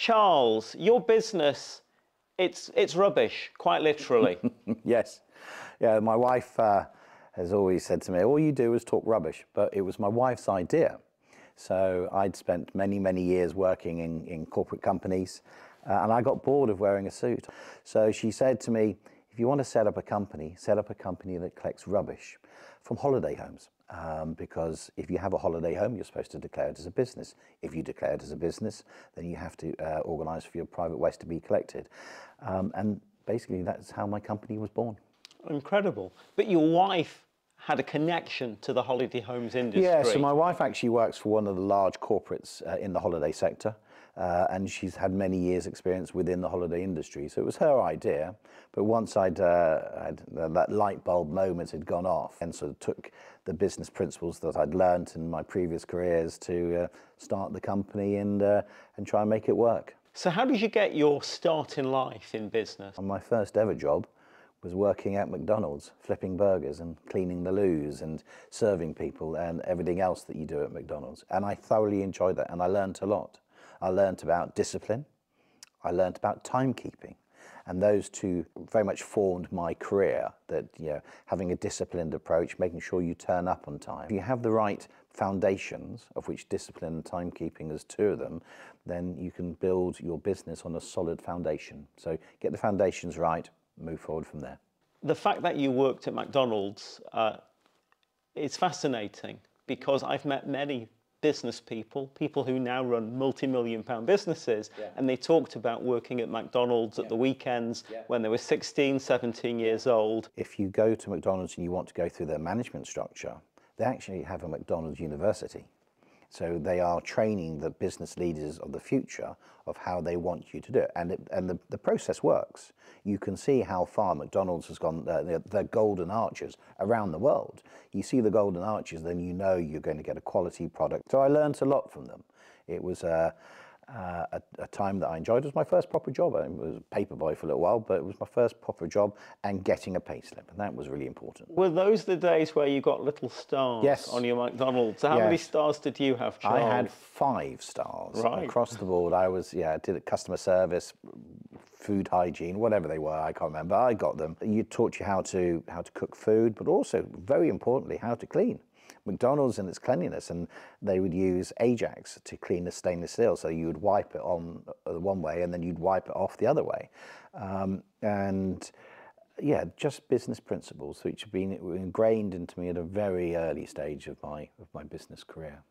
Charles, your business, it's rubbish, quite literally. Yes. Yeah, my wife has always said to me, all you do is talk rubbish, but it was my wife's idea. So I'd spent many, many years working in corporate companies, and I got bored of wearing a suit. So she said to me, if you want to set up a company that collects rubbish from holiday homes. Because if you have a holiday home, you're supposed to declare it as a business. If you declare it as a business, then you have to organise for your private waste to be collected. And basically, that's how my company was born. Incredible. But your wife had a connection to the holiday homes industry. Yeah, so my wife actually works for one of the large corporates in the holiday sector. And she's had many years' experience within the holiday industry. So it was her idea. But once that light bulb moment had gone off, and sort of took the business principles that I'd learned in my previous careers to start the company and try and make it work. So how did you get your start in life in business? My first ever job was working at McDonald's, flipping burgers and cleaning the loos and serving people and everything else that you do at McDonald's. And I thoroughly enjoyed that, and I learned a lot. I learned about discipline, I learned about timekeeping, and those two very much formed my career, that, you know, having a disciplined approach, making sure you turn up on time. If you have the right foundations, of which discipline and timekeeping is two of them, then you can build your business on a solid foundation. So get the foundations right, move forward from there. The fact that you worked at McDonald's is fascinating, because I've met many business people who now run multi-million-pound businesses, and they talked about working at McDonald's at the weekends when they were 16, 17 years old. If you go to McDonald's and you want to go through their management structure, they actually have a McDonald's university. So they are training the business leaders of the future of how they want you to do it. And the process works. You can see how far McDonald's has gone, the golden arches around the world. You see the golden arches, then you know you're going to get a quality product. So I learned a lot from them. It was a time that I enjoyed. It was my first proper job. I was a paper boy for a little while, but it was my first proper job, and getting a pay slip, and that was really important. Were those the days where you got little stars on your McDonald's? How many stars did you have, Charles? I had 5 stars across the board. I did customer service, food hygiene, whatever they were, I can't remember. I got them. You taught you how to cook food, but also, very importantly, how to clean. McDonald's and its cleanliness, and they would use Ajax to clean the stainless steel, so you would wipe it on one way and then you'd wipe it off the other way. And yeah, just business principles which have been ingrained into me at a very early stage of my business career.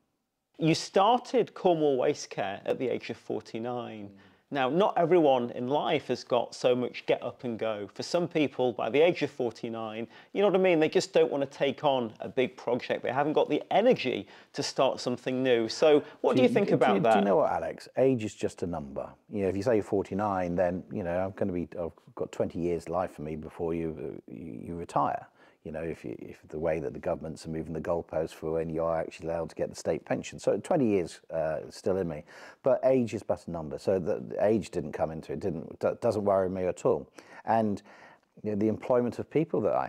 You started Cornwall Waste Care at the age of 49. Now, not everyone in life has got so much get up and go. For some people, by the age of 49, you know what I mean? They just don't want to take on a big project. They haven't got the energy to start something new. So what do you think about that? Do you know what, Alex? Age is just a number. You know, if you say you're 49, then, you know, I've got 20 years life for me before you retire. You know, if the way that the governments are moving the goalposts for when you are actually allowed to get the state pension. So 20 years still in me, but age is but a number. So the age didn't come into it, doesn't worry me at all. And you know, the employment of people that I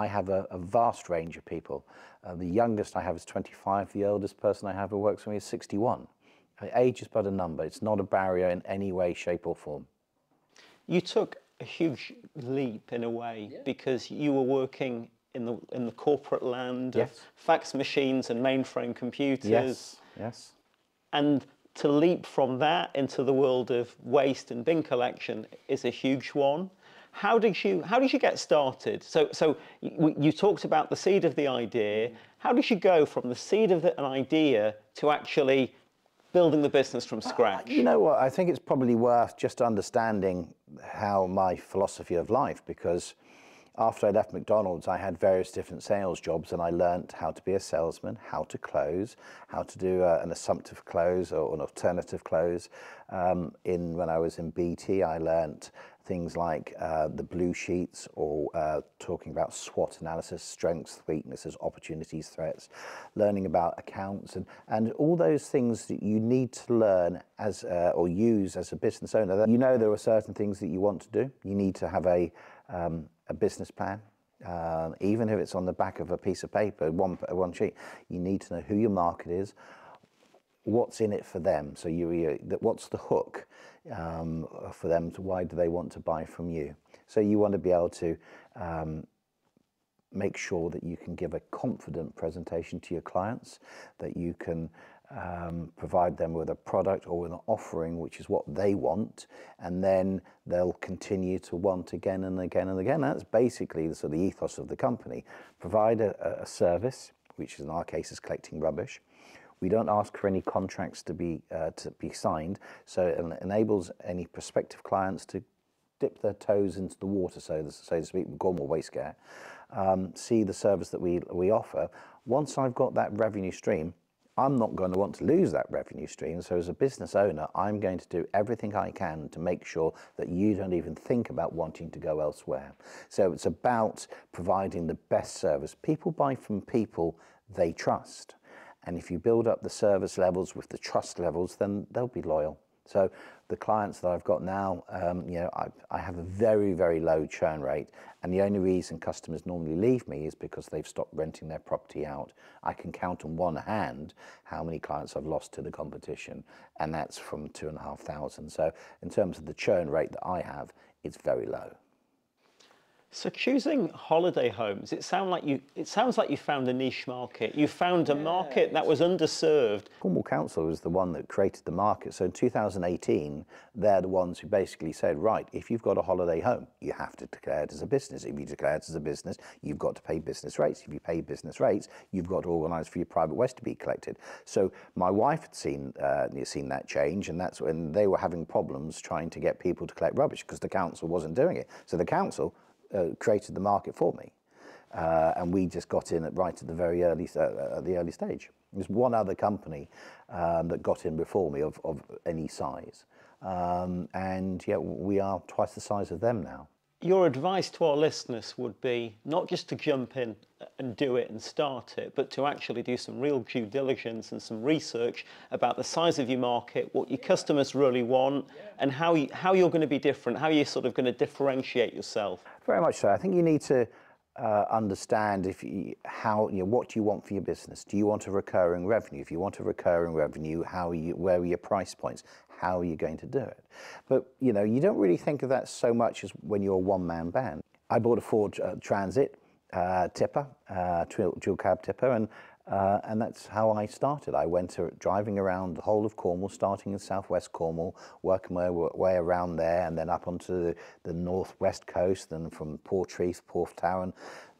have a vast range of people. The youngest I have is 25, the eldest person I have who works for me is 61. Age is but a number, it's not a barrier in any way, shape or form. You took a huge leap in a way, because you were working in the corporate land of fax machines and mainframe computers. Yes. And to leap from that into the world of waste and bin collection is a huge one. How did you get started? So you talked about the seed of the idea. How did you go from the seed of an idea to actually building the business from scratch? You know what, I think it's probably worth just understanding how my philosophy of life, because after I left McDonald's, I had various different sales jobs, and I learned how to be a salesman, how to close, how to do an assumptive close or an alternative close. When I was in BT, I learned things like the blue sheets, or talking about SWOT analysis, strengths, weaknesses, opportunities, threats, learning about accounts, and all those things that you need to learn as or use as a business owner. You know, there are certain things that you want to do. You need to have a business plan. Even if it's on the back of a piece of paper, one sheet, you need to know who your market is, what's in it for them. So what's the hook for them? Why do they want to buy from you? So you want to be able to make sure that you can give a confident presentation to your clients, that you can provide them with a product or with an offering which is what they want, and then they'll continue to want again and again and again. That's basically the sort of ethos of the company. Provide a service, which in our case is collecting rubbish. We don't ask for any contracts to be signed, so it enables any prospective clients to dip their toes into the water, so to speak, Cornwall Waste Care, see the service that we offer. Once I've got that revenue stream, I'm not going to want to lose that revenue stream. So as a business owner, I'm going to do everything I can to make sure that you don't even think about wanting to go elsewhere. So it's about providing the best service. People buy from people they trust. And if you build up the service levels with the trust levels, then they'll be loyal. So the clients that I've got now, I have a very, very low churn rate. And the only reason customers normally leave me is because they've stopped renting their property out. I can count on one hand how many clients I've lost to the competition, and that's from 2,500. So in terms of the churn rate that I have, it's very low. So choosing holiday homes, it sounds like you found a niche market. You found a market that was underserved. Cornwall Council was the one that created the market. So in 2018, they're the ones who basically said, right, if you've got a holiday home, you have to declare it as a business. If you declare it as a business, you've got to pay business rates. If you pay business rates, you've got to organise for your private waste to be collected. So my wife had seen that change, and that's when they were having problems trying to get people to collect rubbish because the council wasn't doing it. So the council created the market for me, and we just got in right at the very early stage. There's one other company that got in before me of any size, and yet we are twice the size of them now. Your advice to our listeners would be not just to jump in and do it and start it, but to actually do some real due diligence and some research about the size of your market, what your customers really want, and how you're going to be different, how you're sort of going to differentiate yourself. Very much so. I think you need to understand what you want for your business. Do you want a recurring revenue? If you want a recurring revenue, where are your price points? How are you going to do it? But you don't really think of that so much as when you're a one-man band. I bought a Ford Transit tipper, dual cab tipper, and that's how I started. I went driving around the whole of Cornwall, starting in southwest Cornwall, working my way around there, and then up onto the northwest coast, and from Portreath, Porthtowan,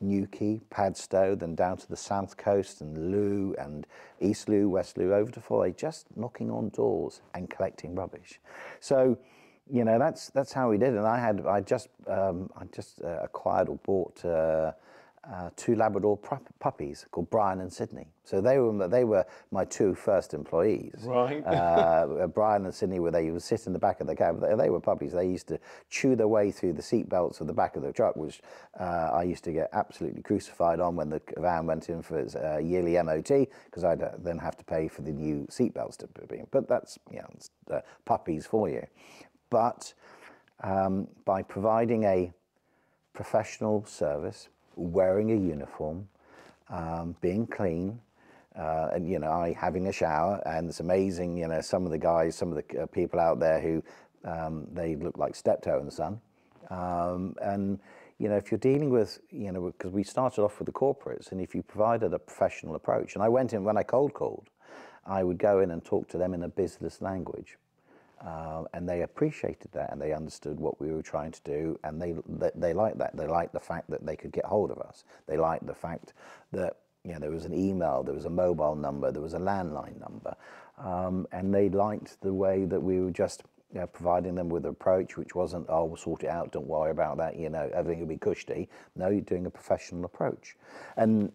Newquay, Padstow, then down to the south coast, and Looe, and East Looe, West Looe, over to Followay, just knocking on doors and collecting rubbish. So, that's how we did it. And I just acquired or bought two Labrador puppies called Brian and Sydney. So they were my two first employees. Right. Brian and Sydney, they would sit in the back of the cab. They were puppies. They used to chew their way through the seat belts of the back of the truck, which I used to get absolutely crucified on when the van went in for its yearly MOT, because I'd then have to pay for the new seat belts to be in. But that's puppies for you. But by providing a professional service, wearing a uniform, being clean, and having a shower, and it's amazing. Some of the people out there who they look like Steptoe in the sun, and if you're dealing with because we started off with the corporates, and if you provided a professional approach, and I went in when I cold called, I would go in and talk to them in a business language. And they appreciated that, and they understood what we were trying to do, and they liked that. They liked the fact that they could get hold of us. They liked the fact that there was an email, there was a mobile number, there was a landline number, and they liked the way that we were just providing them with an approach which wasn't, oh, we'll sort it out, don't worry about that, everything will be cushy. No, you're doing a professional approach, and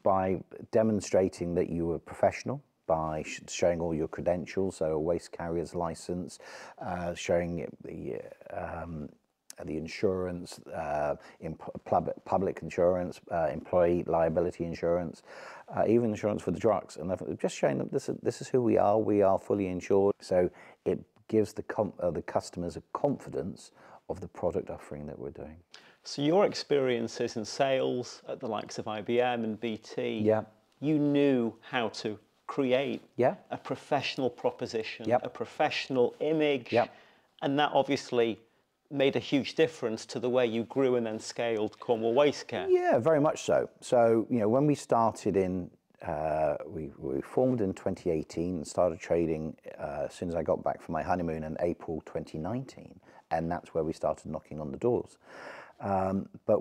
by demonstrating that you were professional, by showing all your credentials, so a waste carrier's license, showing the insurance, public insurance, employee liability insurance, even insurance for the trucks, and just showing them this is who we are fully insured. So it gives the customers a confidence of the product offering that we're doing. So your experiences in sales at the likes of IBM and BT, yeah. You knew how to create Yeah. a professional proposition, Yep. a professional image, Yep. and that obviously made a huge difference to the way you grew and then scaled Cornwall Waste Care. Yeah, very much so. So, you know, when we started in, we formed in 2018 and started trading as soon as I got back from my honeymoon in April 2019, and that's where we started knocking on the doors. But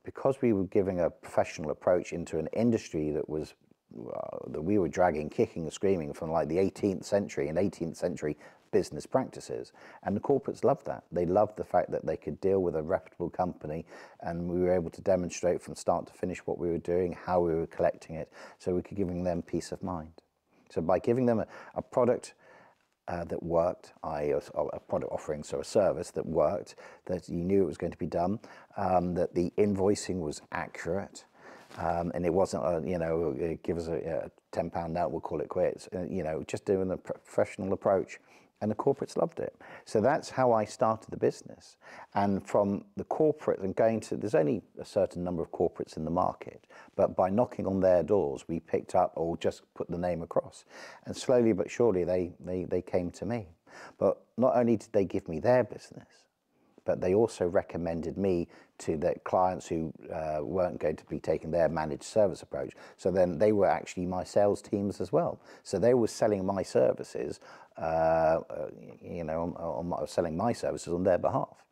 because we were giving a professional approach into an industry that was that we were dragging, kicking and screaming from like the 18th century and 18th century business practices. And the corporates loved that. They loved the fact that they could deal with a reputable company, and we were able to demonstrate from start to finish what we were doing, how we were collecting it, so we could give them peace of mind. So by giving them a product that worked, a product offering, so a service that worked, that you knew it was going to be done, that the invoicing was accurate, and it wasn't, you know, give us a £10 note, we'll call it quits. You know, just doing a professional approach. And the corporates loved it. So that's how I started the business. And from the corporate and going to, there's only a certain number of corporates in the market, but by knocking on their doors, we picked up or just put the name across. And slowly but surely, they came to me. But not only did they give me their business, but they also recommended me to their clients who weren't going to be taking their managed service approach. So then they were actually my sales teams as well. So they were selling my services, you know, selling my services on their behalf.